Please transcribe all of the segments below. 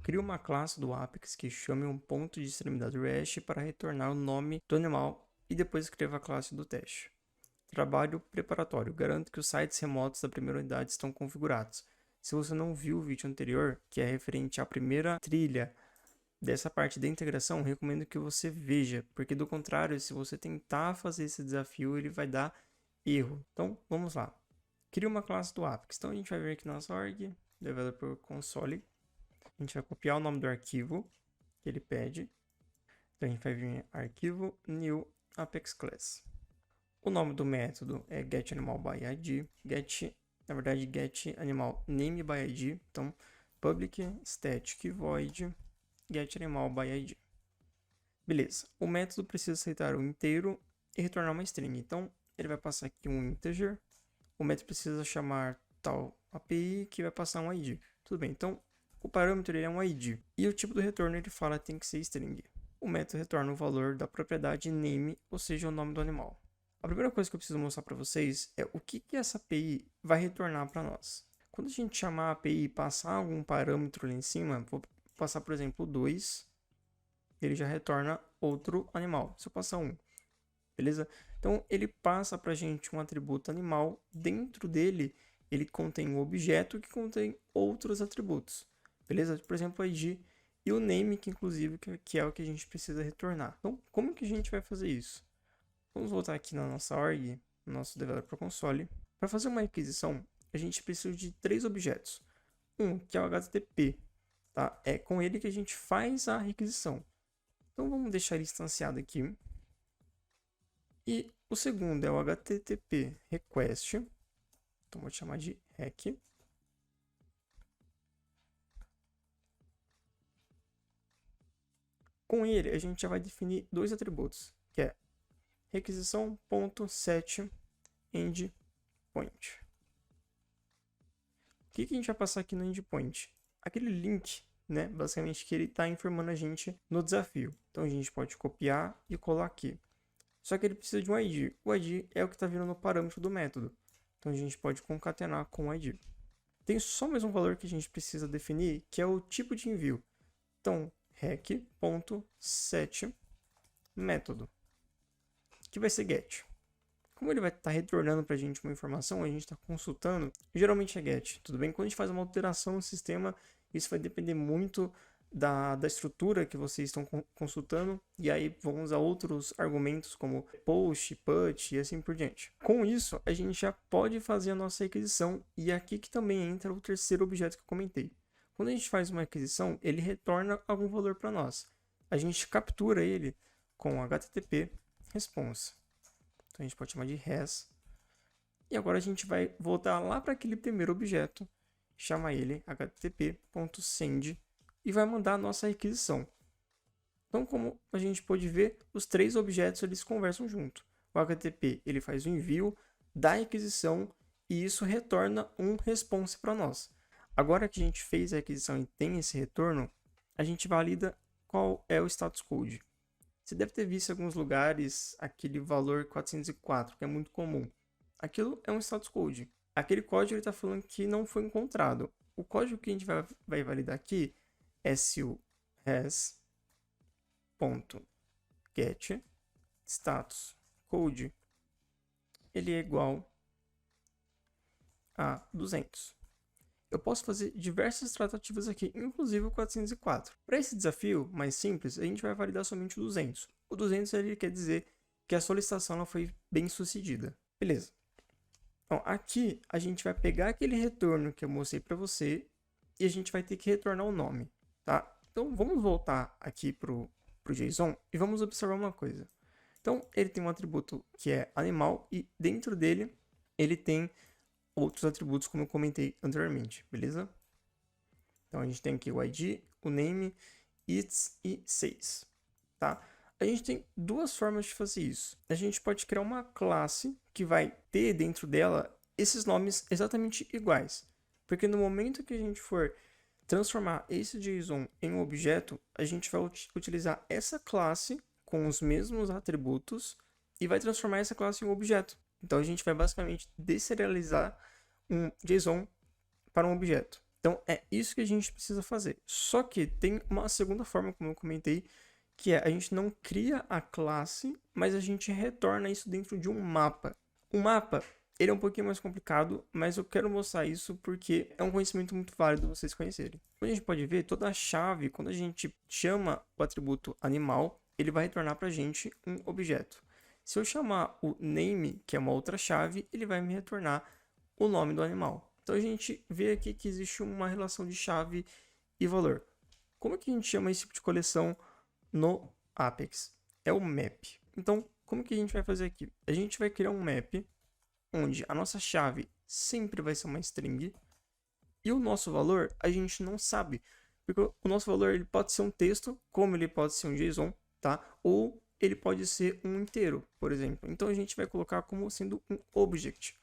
Crie uma classe do Apex que chame um ponto de extremidade REST para retornar o nome do animal e depois escreva a classe do teste. Trabalho preparatório. Garanto que os sites remotos da primeira unidade estão configurados. Se você não viu o vídeo anterior, que é referente à primeira trilha dessa parte da integração, recomendo que você veja, porque do contrário, se você tentar fazer esse desafio, ele vai dar erro. Então, vamos lá. Cria uma classe do Apex. Então, a gente vai vir aqui na nossa org, Developer Console. A gente vai copiar o nome do arquivo que ele pede. Então, a gente vai vir arquivo new Apex Class. O nome do método é getAnimalById. Na verdade, getAnimalNameById. Então, public static void getAnimalById. Beleza. O método precisa aceitar o inteiro e retornar uma string. Então, ele vai passar aqui um integer. O método precisa chamar tal API que vai passar um ID. Tudo bem. Então, o parâmetro ele é um ID. E o tipo do retorno ele fala que tem que ser string. O método retorna o valor da propriedade name, ou seja, o nome do animal. A primeira coisa que eu preciso mostrar para vocês é o que essa API vai retornar para nós. Quando a gente chamar a API e passar algum parâmetro ali em cima, vou passar, por exemplo, 2, ele já retorna outro animal. Se eu passar 1, beleza? Então, ele passa para a gente um atributo animal. Dentro dele, ele contém um objeto que contém outros atributos, beleza? Por exemplo, o ID e o name, que inclusive que é o que a gente precisa retornar. Então, como que a gente vai fazer isso? Vamos voltar aqui na nossa org, no nosso Developer Console. Para fazer uma requisição, a gente precisa de 3 objetos. Um, que é o HTTP, tá? É com ele que a gente faz a requisição. Então, vamos deixar ele instanciado aqui. E o segundo é o HTTP request. Então, vou chamar de rec. Com ele, a gente já vai definir 2 atributos, que é requisição.setEndpoint. O que a gente vai passar aqui no endpoint? Aquele link, né? Basicamente que ele está informando a gente no desafio. Então a gente pode copiar e colar aqui. Só que ele precisa de um ID. O ID é o que está vindo no parâmetro do método. Então a gente pode concatenar com o ID. Tem só mais um valor que a gente precisa definir, que é o tipo de envio. Então, rec.setMétodo, que vai ser get. Como ele vai estar retornando para a gente uma informação, a gente está consultando, geralmente é get, tudo bem? Quando a gente faz uma alteração no sistema, isso vai depender muito da estrutura que vocês estão consultando, e aí vão usar outros argumentos como post, put e assim por diante. Com isso, a gente já pode fazer a nossa requisição, e é aqui que também entra o terceiro objeto que eu comentei. Quando a gente faz uma requisição, ele retorna algum valor para nós. A gente captura ele com HTTP response. Então a gente pode chamar de res. E agora a gente vai voltar lá para aquele primeiro objeto, chamar ele http.send e vai mandar a nossa requisição. Então, como a gente pode ver, os 3 objetos eles conversam junto. O HTTP ele faz o envio da requisição e isso retorna um response para nós. Agora que a gente fez a requisição e tem esse retorno, a gente valida qual é o status code. Você deve ter visto em alguns lugares aquele valor 404, que é muito comum. Aquilo é um status code. Aquele código está falando que não foi encontrado. O código que a gente vai validar aqui é se o res.get status code ele é igual a 200. Eu posso fazer diversas tratativas aqui, inclusive o 404. Para esse desafio mais simples, a gente vai validar somente o 200. O 200 ele quer dizer que a solicitação ela foi bem sucedida. Beleza. Então, aqui a gente vai pegar aquele retorno que eu mostrei para você e a gente vai ter que retornar o nome, tá? Então, vamos voltar aqui para o JSON e vamos observar uma coisa. Então, ele tem um atributo que é animal e dentro dele ele tem outros atributos como eu comentei anteriormente, beleza? Então a gente tem aqui o ID, o name, its e 6, tá? A gente tem 2 formas de fazer isso. A gente pode criar uma classe que vai ter dentro dela esses nomes exatamente iguais. Porque no momento que a gente for transformar esse JSON em um objeto, a gente vai utilizar essa classe com os mesmos atributos e vai transformar essa classe em um objeto. Então a gente vai basicamente deserializar um JSON para um objeto. Então, é isso que a gente precisa fazer. Só que tem uma segunda forma, como eu comentei, que é a gente não cria a classe, mas a gente retorna isso dentro de um mapa. O mapa, ele é um pouquinho mais complicado, mas eu quero mostrar isso porque é um conhecimento muito válido vocês conhecerem. Como a gente pode ver, toda a chave, quando a gente chama o atributo animal, ele vai retornar para a gente um objeto. Se eu chamar o name, que é uma outra chave, ele vai me retornar o nome do animal. Então a gente vê aqui que existe uma relação de chave e valor. Como que a gente chama esse tipo de coleção no Apex? É o map. Então, como que a gente vai fazer aqui? A gente vai criar um map onde a nossa chave sempre vai ser uma string e o nosso valor a gente não sabe. Porque o nosso valor ele pode ser um texto, como ele pode ser um JSON, tá? Ou ele pode ser um inteiro, por exemplo. Então a gente vai colocar como sendo um object.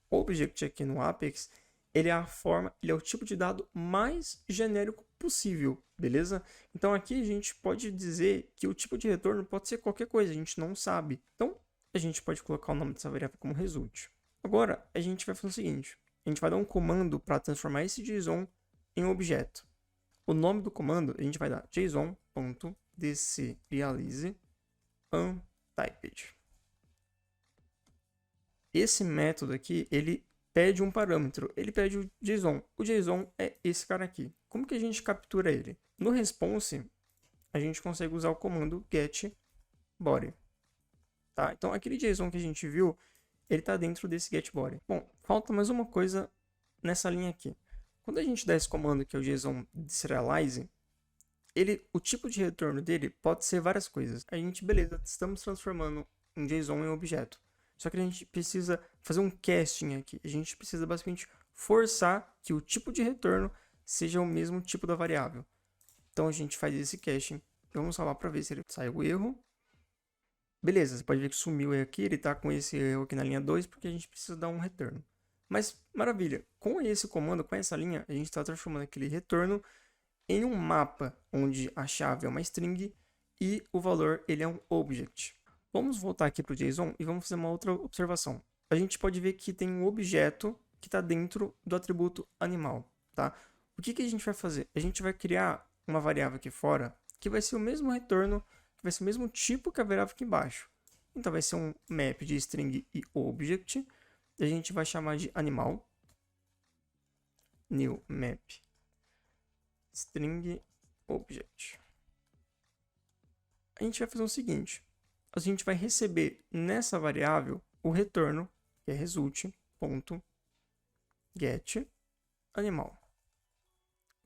Object aqui no Apex, ele é o tipo de dado mais genérico possível, beleza? Então aqui a gente pode dizer que o tipo de retorno pode ser qualquer coisa, a gente não sabe. Então a gente pode colocar o nome dessa variável como result. Agora a gente vai fazer o seguinte, a gente vai dar um comando para transformar esse JSON em um objeto. O nome do comando a gente vai dar json.deserialize untyped. Esse método aqui, ele pede um parâmetro, ele pede o JSON. O JSON é esse cara aqui. Como que a gente captura ele? No response, a gente consegue usar o comando getBody. Tá? Então, aquele JSON que a gente viu, ele está dentro desse getBody. Bom, falta mais uma coisa nessa linha aqui. Quando a gente dá esse comando, que é o JSON deserialize, o tipo de retorno dele pode ser várias coisas. A gente, beleza, estamos transformando um JSON em um objeto. Só que a gente precisa fazer um casting aqui. A gente precisa basicamente forçar que o tipo de retorno seja o mesmo tipo da variável. Então a gente faz esse casting. Vamos salvar para ver se ele saiu o erro. Beleza, você pode ver que sumiu o erro aqui. Ele está com esse erro aqui na linha 2 porque a gente precisa dar um retorno. Mas maravilha, com esse comando, com essa linha, a gente está transformando aquele retorno em um mapa onde a chave é uma string e o valor ele é um object. Vamos voltar aqui para o JSON e vamos fazer uma outra observação. A gente pode ver que tem um objeto que está dentro do atributo animal. Tá? O que a gente vai fazer? A gente vai criar uma variável aqui fora que vai ser o mesmo retorno, que vai ser o mesmo tipo que a variável aqui embaixo. Então vai ser um map de string e object. E a gente vai chamar de animal. New map string object. A gente vai fazer o seguinte. A gente vai receber nessa variável o retorno, que é result.getAnimal. O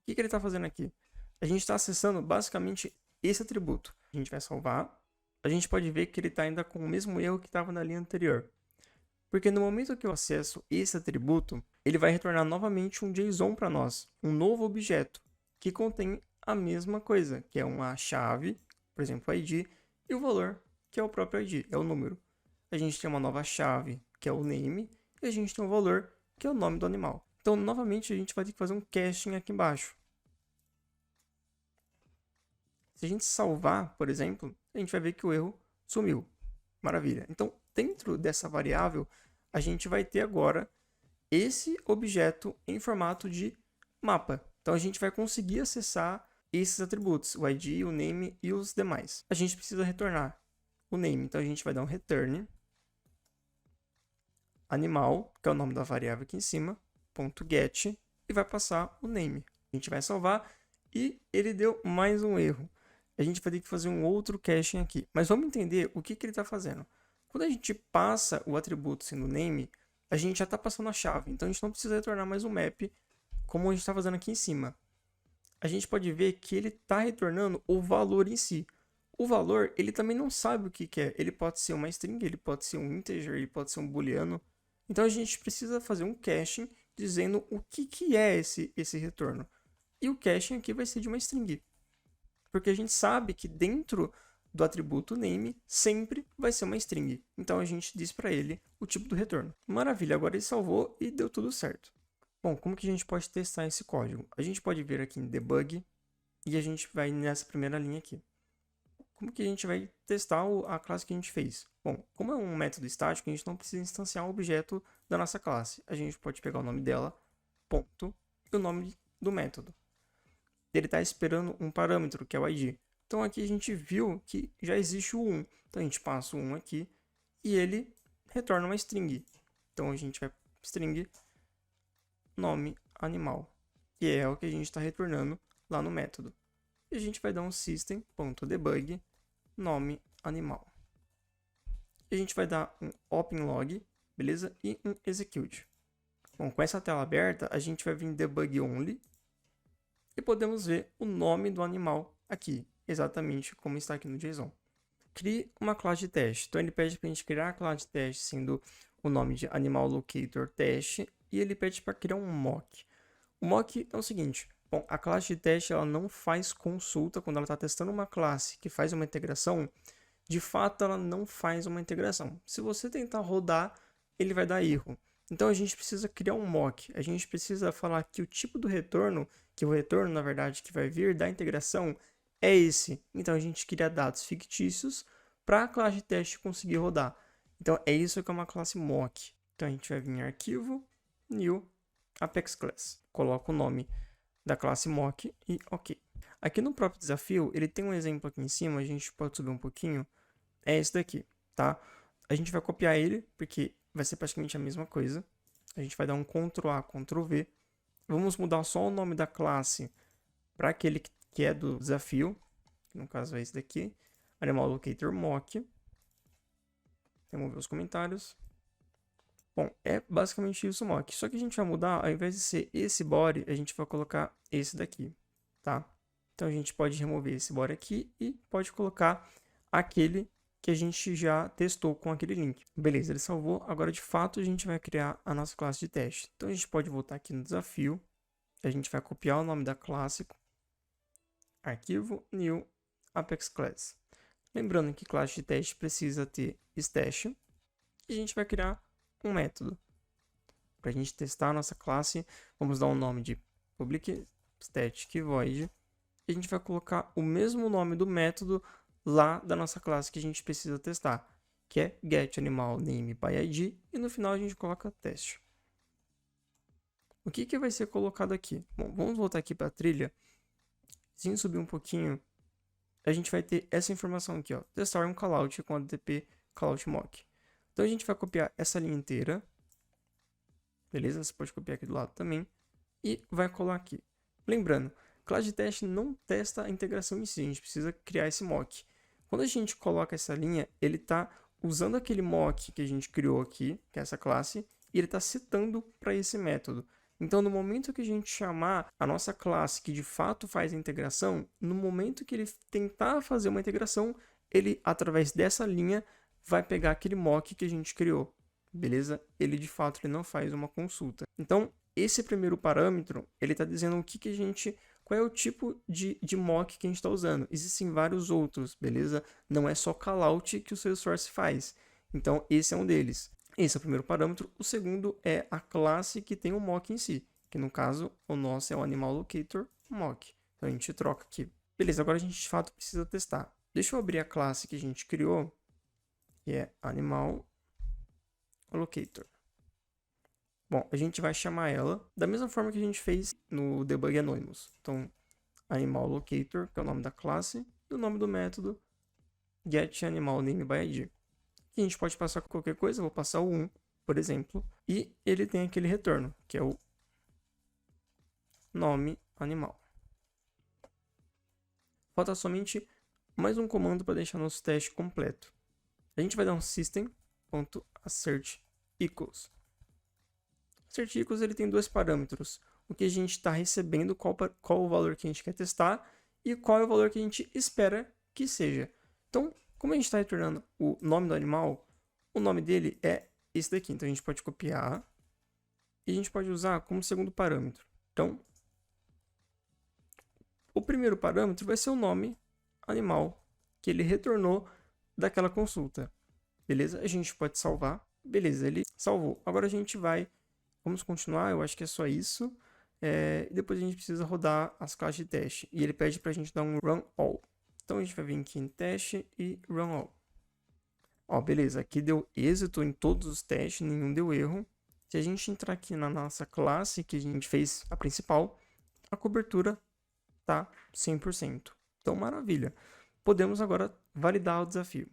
que ele está fazendo aqui? A gente está acessando basicamente esse atributo. A gente vai salvar. A gente pode ver que ele está ainda com o mesmo erro que estava na linha anterior. Porque no momento que eu acesso esse atributo, ele vai retornar novamente um JSON para nós, um novo objeto, que contém a mesma coisa, que é uma chave, por exemplo, ID, e o valor, que é o próprio ID, é o número. A gente tem uma nova chave, que é o name, e a gente tem um valor, que é o nome do animal. Então, novamente, a gente vai ter que fazer um casting aqui embaixo. Se a gente salvar, por exemplo, a gente vai ver que o erro sumiu. Maravilha. Então, dentro dessa variável, a gente vai ter agora esse objeto em formato de mapa. Então, a gente vai conseguir acessar esses atributos, o ID, o name e os demais. A gente precisa retornar o name, então a gente vai dar um return animal, que é o nome da variável aqui em cima, .get, e vai passar o name. A gente vai salvar e ele deu mais um erro. A gente vai ter que fazer um outro caching aqui. Mas vamos entender o que ele está fazendo. Quando a gente passa o atributo sendo name, a gente já está passando a chave. Então a gente não precisa retornar mais um map, como a gente está fazendo aqui em cima. A gente pode ver que ele está retornando o valor em si. O valor, ele também não sabe o que é. Ele pode ser uma string, ele pode ser um integer, ele pode ser um booleano. Então a gente precisa fazer um caching dizendo o que é esse retorno. E o caching aqui vai ser de uma string. Porque a gente sabe que dentro do atributo name sempre vai ser uma string. Então a gente diz para ele o tipo do retorno. Maravilha, agora ele salvou e deu tudo certo. Bom, como que a gente pode testar esse código? A gente pode vir aqui em debug e a gente vai nessa primeira linha aqui. Como que a gente vai testar a classe que a gente fez? Bom, como é um método estático, a gente não precisa instanciar um objeto da nossa classe. A gente pode pegar o nome dela, ponto, e o nome do método. Ele está esperando um parâmetro, que é o ID. Então aqui a gente viu que já existe o 1. Então a gente passa o 1 aqui e ele retorna uma string. Então a gente vai string nome animal, que é o que a gente está retornando lá no método. E a gente vai dar um system.debug nome animal. E a gente vai dar um openlog, beleza? E um execute. Bom, com essa tela aberta, a gente vai vir em debug only e podemos ver o nome do animal aqui, exatamente como está aqui no JSON. Crie uma classe de teste. Então ele pede para a gente criar a classe de teste sendo o nome de animal locator teste e ele pede para criar um mock. O mock é o seguinte, bom, a classe de teste ela não faz consulta quando ela está testando uma classe que faz uma integração, de fato ela não faz uma integração. Se você tentar rodar, ele vai dar erro. Então a gente precisa criar um mock, a gente precisa falar que o tipo do retorno, que o retorno na verdade que vai vir da integração é esse. Então a gente cria dados fictícios para a classe de teste conseguir rodar. Então é isso que é uma classe mock. Então a gente vai vir em arquivo, new, Apex Class. Coloca o nome da classe mock e ok. Aqui no próprio desafio, ele tem um exemplo aqui em cima, a gente pode subir um pouquinho. É esse daqui, tá? A gente vai copiar ele, porque vai ser praticamente a mesma coisa. A gente vai dar um Ctrl A, Ctrl V. Vamos mudar só o nome da classe para aquele que é do desafio. Que no caso é esse daqui. Animal Locator Mock. Remover os comentários. Bom, é basicamente isso o mock. Só que a gente vai mudar, ao invés de ser esse body, a gente vai colocar esse daqui, tá? Então a gente pode remover esse body aqui e pode colocar aquele que a gente já testou com aquele link. Beleza, ele salvou. Agora, de fato, a gente vai criar a nossa classe de teste. Então a gente pode voltar aqui no desafio. A gente vai copiar o nome da classe. Arquivo, new, Apex Class. Lembrando que classe de teste precisa ter stash. E a gente vai criar um método. Para a gente testar a nossa classe, vamos dar um nome de public static void. E a gente vai colocar o mesmo nome do método lá da nossa classe que a gente precisa testar, que é getAnimalNameById, e no final a gente coloca teste. O que vai ser colocado aqui? Bom, vamos voltar aqui para a trilha. Se subir um pouquinho, a gente vai ter essa informação aqui, ó, testar um callout com ADP callout mock. Então a gente vai copiar essa linha inteira, beleza? Você pode copiar aqui do lado também, e vai colar aqui. Lembrando, classe de teste não testa a integração em si, a gente precisa criar esse mock. Quando a gente coloca essa linha, ele está usando aquele mock que a gente criou aqui, que é essa classe, e ele está citando para esse método. Então, no momento que a gente chamar a nossa classe que de fato faz a integração, no momento que ele tentar fazer uma integração, ele, através dessa linha, vai pegar aquele mock que a gente criou, beleza? Ele, de fato, ele não faz uma consulta. Então, esse primeiro parâmetro, ele está dizendo o que a gente... Qual é o tipo de mock que a gente está usando? Existem vários outros, beleza? Não é só callout que o Salesforce faz. Então, esse é um deles. Esse é o primeiro parâmetro. O segundo é a classe que tem o mock em si, que no caso, o nosso é o Animal Locator Mock. Então, a gente troca aqui. Beleza, agora a gente de fato precisa testar. Deixa eu abrir a classe que a gente criou, que é Animal Locator. Bom, a gente vai chamar ela da mesma forma que a gente fez no Debug Anonymous. Então, Animal Locator, que é o nome da classe, e o nome do método getAnimalNameById. E a gente pode passar qualquer coisa, eu vou passar o 1, por exemplo, e ele tem aquele retorno, que é o nome animal. Falta somente mais um comando para deixar nosso teste completo. A gente vai dar um system.assertEquals. AssertEquals ele tem dois parâmetros, o que a gente está recebendo, qual o valor que a gente quer testar e qual é o valor que a gente espera que seja. Então, como a gente está retornando o nome do animal, o nome dele é esse daqui. Então, a gente pode copiar e a gente pode usar como segundo parâmetro. Então, o primeiro parâmetro vai ser o nome animal que ele retornou daquela consulta. Beleza? A gente pode salvar. Beleza, ele salvou. Agora a gente vai... Vamos continuar, eu acho que é só isso. E depois a gente precisa rodar as classes de teste. E ele pede para a gente dar um run all. Então a gente vai vir aqui em teste e run all. Ó, beleza, aqui deu êxito em todos os testes, nenhum deu erro. Se a gente entrar aqui na nossa classe, que a gente fez a principal, a cobertura tá 100%. Então, maravilha. Podemos agora validar o desafio.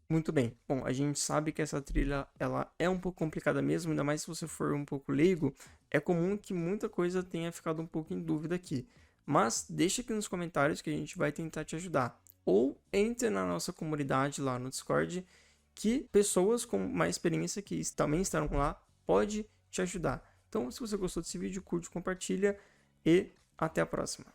Muito bem. Bom, a gente sabe que essa trilha ela é um pouco complicada mesmo, ainda mais se você for um pouco leigo. É comum que muita coisa tenha ficado um pouco em dúvida aqui. Mas deixa aqui nos comentários que a gente vai tentar te ajudar. Ou entre na nossa comunidade lá no Discord, que pessoas com mais experiência que também estarão lá pode te ajudar. Então, se você gostou desse vídeo, curte, compartilha e até a próxima.